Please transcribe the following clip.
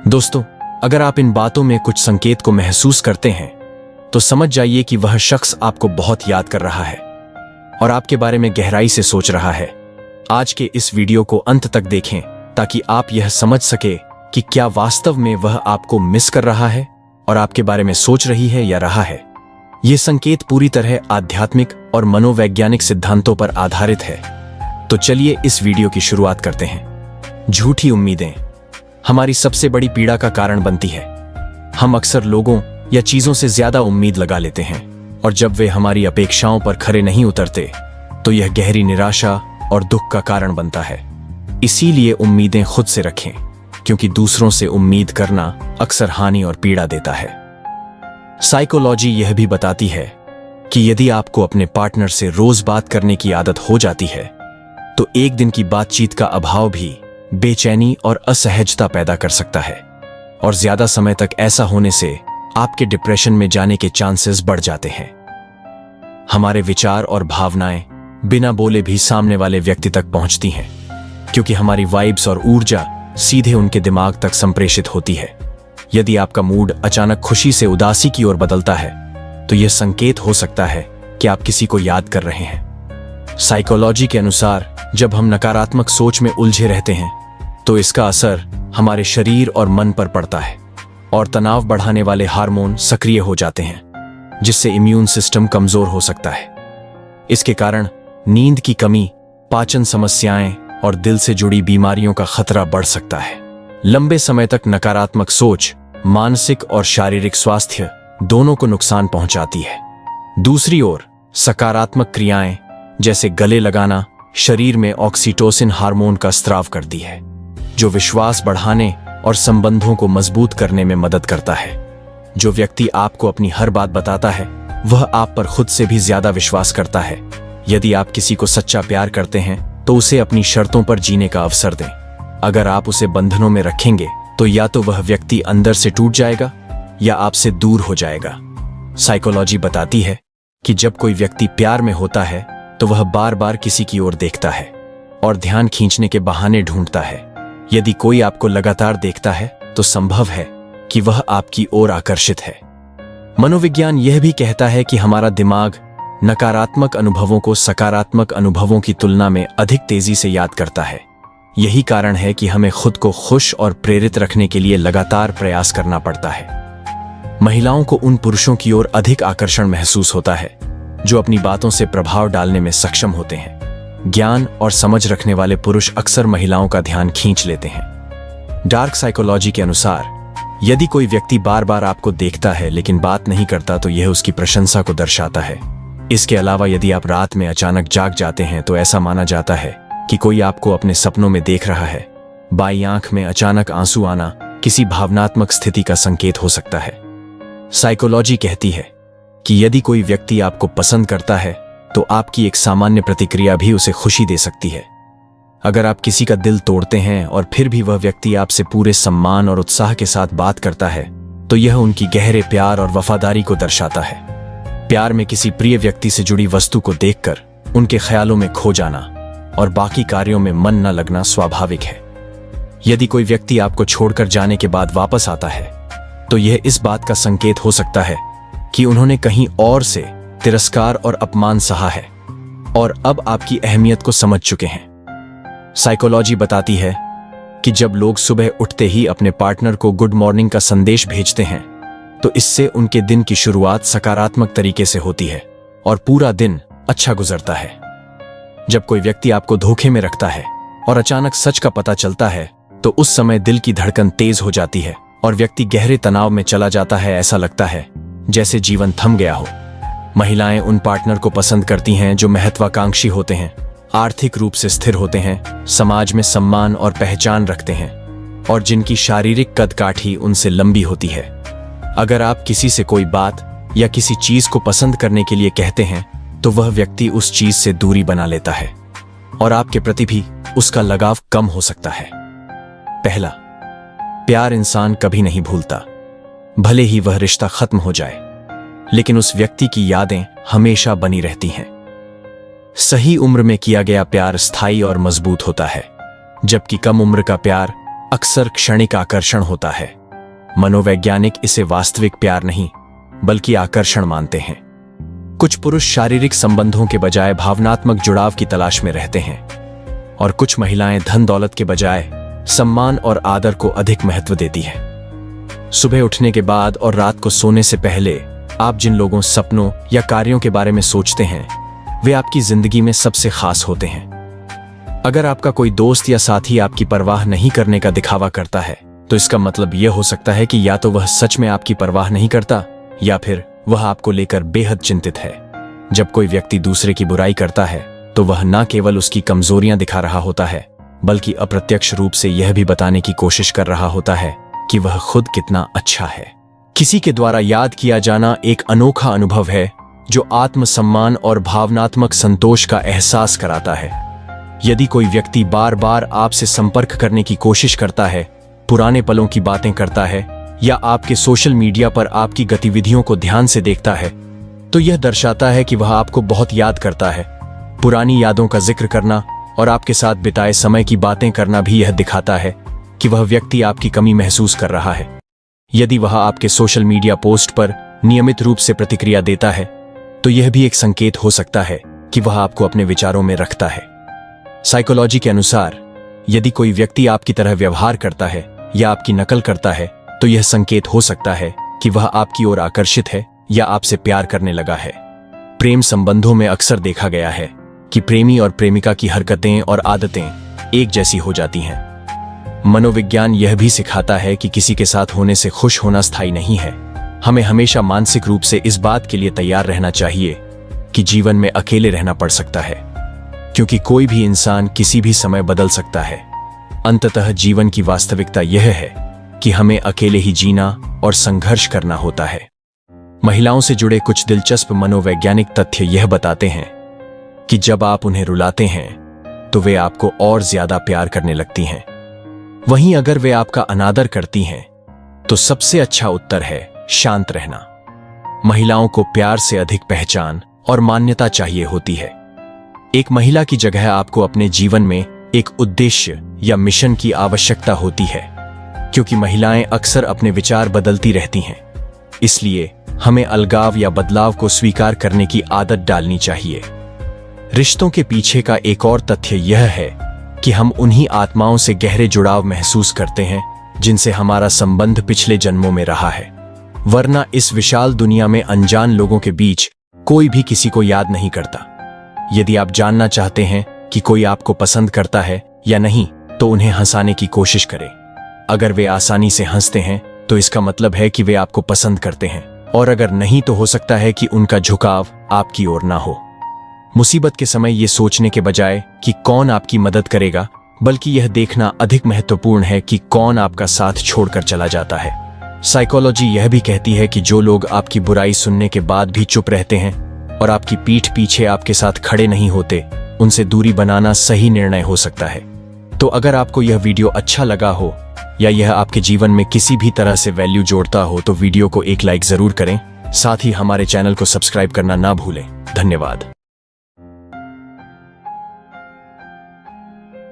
दोस्तों, अगर आप इन बातों में कुछ संकेत को महसूस करते हैं तो समझ जाइए कि वह शख्स आपको बहुत याद कर रहा है और आपके बारे में गहराई से सोच रहा है। आज के इस वीडियो को अंत तक देखें ताकि आप यह समझ सके कि क्या वास्तव में वह आपको मिस कर रहा है और आपके बारे में सोच रही है या रहा है। यह संकेत पूरी तरह आध्यात्मिक और मनोवैज्ञानिक सिद्धांतों पर आधारित है। तो चलिए इस वीडियो की शुरुआत करते हैं। झूठी उम्मीदें हमारी सबसे बड़ी पीड़ा का कारण बनती है। हम अक्सर लोगों या चीजों से ज्यादा उम्मीद लगा लेते हैं और जब वे हमारी अपेक्षाओं पर खरे नहीं उतरते तो यह गहरी निराशा और दुख का कारण बनता है। इसीलिए उम्मीदें खुद से रखें, क्योंकि दूसरों से उम्मीद करना अक्सर हानि और पीड़ा देता है। साइकोलॉजी यह भी बताती है कि यदि आपको अपने पार्टनर से रोज बात करने की आदत हो जाती है तो एक दिन की बातचीत का अभाव भी बेचैनी और असहजता पैदा कर सकता है और ज्यादा समय तक ऐसा होने से आपके डिप्रेशन में जाने के चांसेस बढ़ जाते हैं। हमारे विचार और भावनाएं बिना बोले भी सामने वाले व्यक्ति तक पहुंचती हैं, क्योंकि हमारी वाइब्स और ऊर्जा सीधे उनके दिमाग तक संप्रेषित होती है। यदि आपका मूड अचानक खुशी से उदासी की ओर बदलता है तो यह संकेत हो सकता है कि आप किसी को याद कर रहे हैं। साइकोलॉजी के अनुसार जब हम नकारात्मक सोच में उलझे रहते हैं तो इसका असर हमारे शरीर और मन पर पड़ता है और तनाव बढ़ाने वाले हार्मोन सक्रिय हो जाते हैं, जिससे इम्यून सिस्टम कमजोर हो सकता है। इसके कारण नींद की कमी, पाचन समस्याएं और दिल से जुड़ी बीमारियों का खतरा बढ़ सकता है। लंबे समय तक नकारात्मक सोच मानसिक और शारीरिक स्वास्थ्य दोनों को नुकसान पहुंचाती है। दूसरी ओर सकारात्मक क्रियाएं जैसे गले लगाना शरीर में ऑक्सीटोसिन हार्मोन का स्राव करती है, जो विश्वास बढ़ाने और संबंधों को मजबूत करने में मदद करता है। जो व्यक्ति आपको अपनी हर बात बताता है वह आप पर खुद से भी ज्यादा विश्वास करता है। यदि आप किसी को सच्चा प्यार करते हैं तो उसे अपनी शर्तों पर जीने का अवसर दें। अगर आप उसे बंधनों में रखेंगे तो या तो वह व्यक्ति अंदर से टूट जाएगा या आपसे दूर हो जाएगा। साइकोलॉजी बताती है कि जब कोई व्यक्ति प्यार में होता है तो वह बार बार किसी की ओर देखता है और ध्यान खींचने के बहाने ढूंढता है। यदि कोई आपको लगातार देखता है तो संभव है कि वह आपकी ओर आकर्षित है। मनोविज्ञान यह भी कहता है कि हमारा दिमाग नकारात्मक अनुभवों को सकारात्मक अनुभवों की तुलना में अधिक तेजी से याद करता है। यही कारण है कि हमें खुद को खुश और प्रेरित रखने के लिए लगातार प्रयास करना पड़ता है। महिलाओं को उन पुरुषों की ओर अधिक आकर्षण महसूस होता है जो अपनी बातों से प्रभाव डालने में सक्षम होते हैं। ज्ञान और समझ रखने वाले पुरुष अक्सर महिलाओं का ध्यान खींच लेते हैं। डार्क साइकोलॉजी के अनुसार यदि कोई व्यक्ति बार बार आपको देखता है लेकिन बात नहीं करता तो यह उसकी प्रशंसा को दर्शाता है। इसके अलावा यदि आप रात में अचानक जाग जाते हैं तो ऐसा माना जाता है कि कोई आपको अपने सपनों में देख रहा है। बाईं आंख में अचानक आंसू आना किसी भावनात्मक स्थिति का संकेत हो सकता है। साइकोलॉजी कहती है कि यदि कोई व्यक्ति आपको पसंद करता है तो आपकी एक सामान्य प्रतिक्रिया भी उसे खुशी दे सकती है। अगर आप किसी का दिल तोड़ते हैं और फिर भी वह व्यक्ति आपसे पूरे सम्मान और उत्साह के साथ बात करता है तो यह उनकी गहरे प्यार और वफादारी को दर्शाता है। प्यार में किसी प्रिय व्यक्ति से जुड़ी वस्तु को देखकर उनके ख्यालों में खो जाना और बाकी कार्यों में मन न लगना स्वाभाविक है। यदि कोई व्यक्ति आपको छोड़कर जाने के बाद वापस आता है तो यह इस बात का संकेत हो सकता है कि उन्होंने कहीं और से तिरस्कार और अपमान सहा है और अब आपकी अहमियत को समझ चुके हैं। साइकोलॉजी बताती है कि जब लोग सुबह उठते ही अपने पार्टनर को गुड मॉर्निंग का संदेश भेजते हैं तो इससे उनके दिन की शुरुआत सकारात्मक तरीके से होती है और पूरा दिन अच्छा गुजरता है। जब कोई व्यक्ति आपको धोखे में रखता है और अचानक सच का पता चलता है तो उस समय दिल की धड़कन तेज हो जाती है और व्यक्ति गहरे तनाव में चला जाता है। ऐसा लगता है जैसे जीवन थम गया हो। महिलाएं उन पार्टनर को पसंद करती हैं जो महत्वाकांक्षी होते हैं, आर्थिक रूप से स्थिर होते हैं, समाज में सम्मान और पहचान रखते हैं और जिनकी शारीरिक कदकाठी उनसे लंबी होती है। अगर आप किसी से कोई बात या किसी चीज को पसंद करने के लिए कहते हैं तो वह व्यक्ति उस चीज से दूरी बना लेता है और आपके प्रति भी उसका लगाव कम हो सकता है। पहला, प्यार इंसान कभी नहीं भूलता। भले ही वह रिश्ता खत्म हो जाए लेकिन उस व्यक्ति की यादें हमेशा बनी रहती हैं। सही उम्र में किया गया प्यार स्थायी और मजबूत होता है, जबकि कम उम्र का प्यार अक्सर क्षणिक आकर्षण होता है। मनोवैज्ञानिक इसे वास्तविक प्यार नहीं बल्कि आकर्षण मानते हैं। कुछ पुरुष शारीरिक संबंधों के बजाय भावनात्मक जुड़ाव की तलाश में रहते हैं और कुछ महिलाएं धन दौलत के बजाय सम्मान और आदर को अधिक महत्व देती हैं। सुबह उठने के बाद और रात को सोने से पहले आप जिन लोगों, सपनों या कार्यों के बारे में सोचते हैं वे आपकी जिंदगी में सबसे खास होते हैं। अगर आपका कोई दोस्त या साथी आपकी परवाह नहीं करने का दिखावा करता है तो इसका मतलब यह हो सकता है कि या तो वह सच में आपकी परवाह नहीं करता या फिर वह आपको लेकर बेहद चिंतित है। जब कोई व्यक्ति दूसरे की बुराई करता है तो वह न केवल उसकी कमजोरियां दिखा रहा होता है बल्कि अप्रत्यक्ष रूप से यह भी बताने की कोशिश कर रहा होता है कि वह खुद कितना अच्छा है। किसी के द्वारा याद किया जाना एक अनोखा अनुभव है जो आत्मसम्मान और भावनात्मक संतोष का एहसास कराता है। यदि कोई व्यक्ति बार बार आपसे संपर्क करने की कोशिश करता है, पुराने पलों की बातें करता है या आपके सोशल मीडिया पर आपकी गतिविधियों को ध्यान से देखता है, तो यह दर्शाता है कि वह आपको बहुत याद करता है। पुरानी यादों का जिक्र करना और आपके साथ बिताए समय की बातें करना भी यह दिखाता है कि वह व्यक्ति आपकी कमी महसूस कर रहा है। यदि वह आपके सोशल मीडिया पोस्ट पर नियमित रूप से प्रतिक्रिया देता है तो यह भी एक संकेत हो सकता है कि वह आपको अपने विचारों में रखता है। साइकोलॉजी के अनुसार यदि कोई व्यक्ति आपकी तरह व्यवहार करता है या आपकी नकल करता है तो यह संकेत हो सकता है कि वह आपकी ओर आकर्षित है या आपसे प्यार करने लगा है। प्रेम संबंधों में अक्सर देखा गया है कि प्रेमी और प्रेमिका की हरकतें और आदतें एक जैसी हो जाती हैं। मनोविज्ञान यह भी सिखाता है कि किसी के साथ होने से खुश होना स्थायी नहीं है। हमें हमेशा मानसिक रूप से इस बात के लिए तैयार रहना चाहिए कि जीवन में अकेले रहना पड़ सकता है, क्योंकि कोई भी इंसान किसी भी समय बदल सकता है। अंततः जीवन की वास्तविकता यह है कि हमें अकेले ही जीना और संघर्ष करना होता है। महिलाओं से जुड़े कुछ दिलचस्प मनोवैज्ञानिक तथ्य यह बताते हैं कि जब आप उन्हें रुलाते हैं तो वे आपको और ज्यादा प्यार करने लगती हैं। वहीं अगर वे आपका अनादर करती हैं तो सबसे अच्छा उत्तर है शांत रहना। महिलाओं को प्यार से अधिक पहचान और मान्यता चाहिए होती है। एक महिला की जगह आपको अपने जीवन में एक उद्देश्य या मिशन की आवश्यकता होती है, क्योंकि महिलाएं अक्सर अपने विचार बदलती रहती हैं। इसलिए हमें अलगाव या बदलाव को स्वीकार करने की आदत डालनी चाहिए। रिश्तों के पीछे का एक और तथ्य यह है कि हम उन्हीं आत्माओं से गहरे जुड़ाव महसूस करते हैं जिनसे हमारा संबंध पिछले जन्मों में रहा है। वरना इस विशाल दुनिया में अनजान लोगों के बीच कोई भी किसी को याद नहीं करता। यदि आप जानना चाहते हैं कि कोई आपको पसंद करता है या नहीं तो उन्हें हंसाने की कोशिश करें। अगर वे आसानी से हंसते हैं तो इसका मतलब है कि वे आपको पसंद करते हैं, और अगर नहीं तो हो सकता है कि उनका झुकाव आपकी ओर ना हो। मुसीबत के समय ये सोचने के बजाय कि कौन आपकी मदद करेगा, बल्कि यह देखना अधिक महत्वपूर्ण है कि कौन आपका साथ छोड़कर चला जाता है। साइकोलॉजी यह भी कहती है कि जो लोग आपकी बुराई सुनने के बाद भी चुप रहते हैं और आपकी पीठ पीछे आपके साथ खड़े नहीं होते, उनसे दूरी बनाना सही निर्णय हो सकता है। तो अगर आपको यह वीडियो अच्छा लगा हो या यह आपके जीवन में किसी भी तरह से वैल्यू जोड़ता हो तो वीडियो को एक लाइक जरूर करें। साथ ही हमारे चैनल को सब्सक्राइब करना ना भूलें। धन्यवाद।